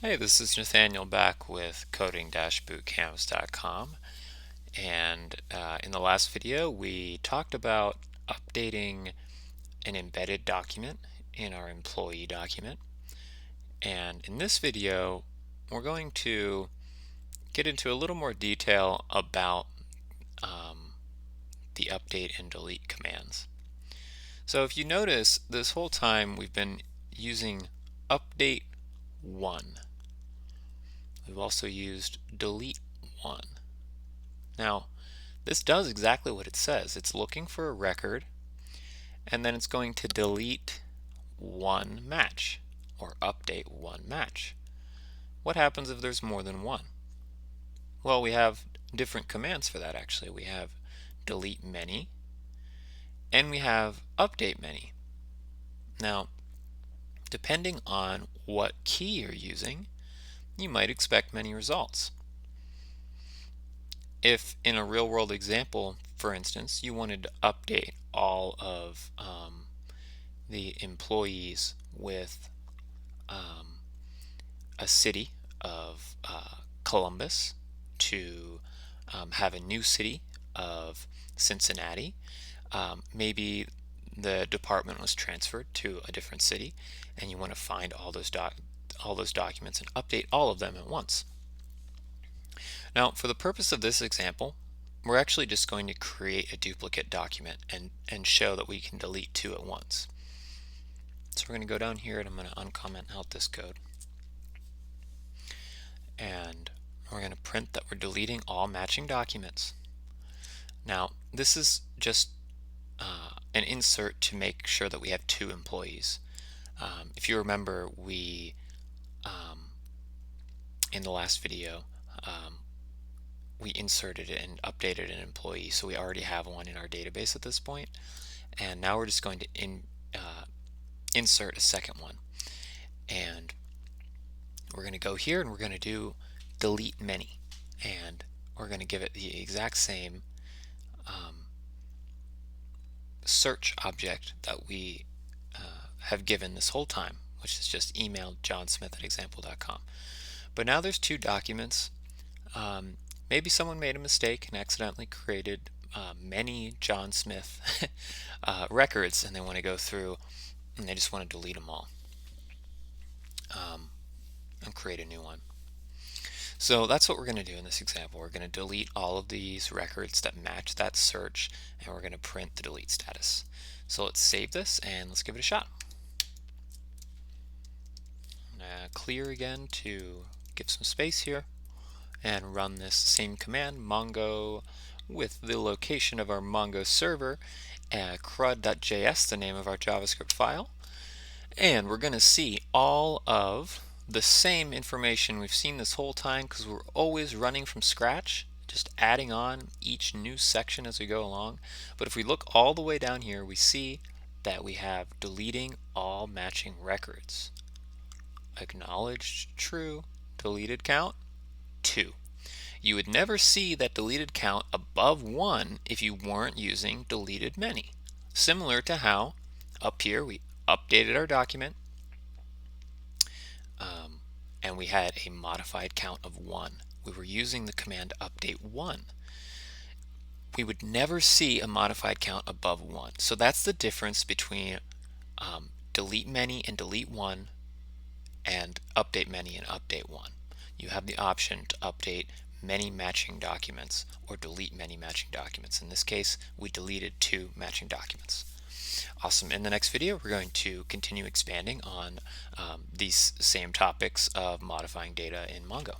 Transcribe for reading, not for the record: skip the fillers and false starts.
Hey, this is Nathaniel back with coding-bootcamps.com, and in the last video we talked about updating an embedded document in our employee document, and in this video we're going to get into a little more detail about the update and delete commands. So if you notice, this whole time we've been using update 1. We've also used delete 1. Now, this does exactly what it says. It's looking for a record, and then it's going to delete one match, or update one match. What happens if there's more than one? Well, we have different commands for that, actually. We have delete many, and we have update many. Now, depending on what key you're using, you might expect many results. If in a real-world example, for instance, you wanted to update all of the employees with a city of Columbus to have a new city of Cincinnati, maybe the department was transferred to a different city, and you want to find all those documents and update all of them at once. Now, for the purpose of this example, we're actually just going to create a duplicate document and show that we can delete two at once. So we're going to go down here and I'm going to uncomment out this code. And we're going to print that we're deleting all matching documents. Now, this is just an insert to make sure that we have two employees. If you remember, we in the last video, we inserted and updated an employee, so we already have one in our database at this point. And now we're just going to insert a second one. And we're going to go here and we're going to do delete many. And we're going to give it the exact same search object that we have given this whole time, which is just email johnsmith@example.com. But now there's two documents. Maybe someone made a mistake and accidentally created many John Smith records, and they want to go through and they just want to delete them all and create a new one. So that's what we're going to do in this example. We're going to delete all of these records that match that search, and we're going to print the delete status. So let's save this and let's give it a shot. Clear again to give some space here and run this same command, mongo, with the location of our Mongo server, crud.js, the name of our JavaScript file. And we're going to see all of the same information we've seen this whole time, because we're always running from scratch, just adding on each new section as we go along. But if we look all the way down here, we see that we have deleting all matching records. Acknowledged true, deleted count 2. You would never see that deleted count above 1 if you weren't using deleted many. Similar to how up here we updated our document and we had a modified count of 1. We were using the command update 1. We would never see a modified count above 1. So that's the difference between delete many and delete 1 and update many and update 1. You have the option to update many matching documents or delete many matching documents. In this case, we deleted 2 matching documents. Awesome. In the next video, we're going to continue expanding on these same topics of modifying data in Mongo.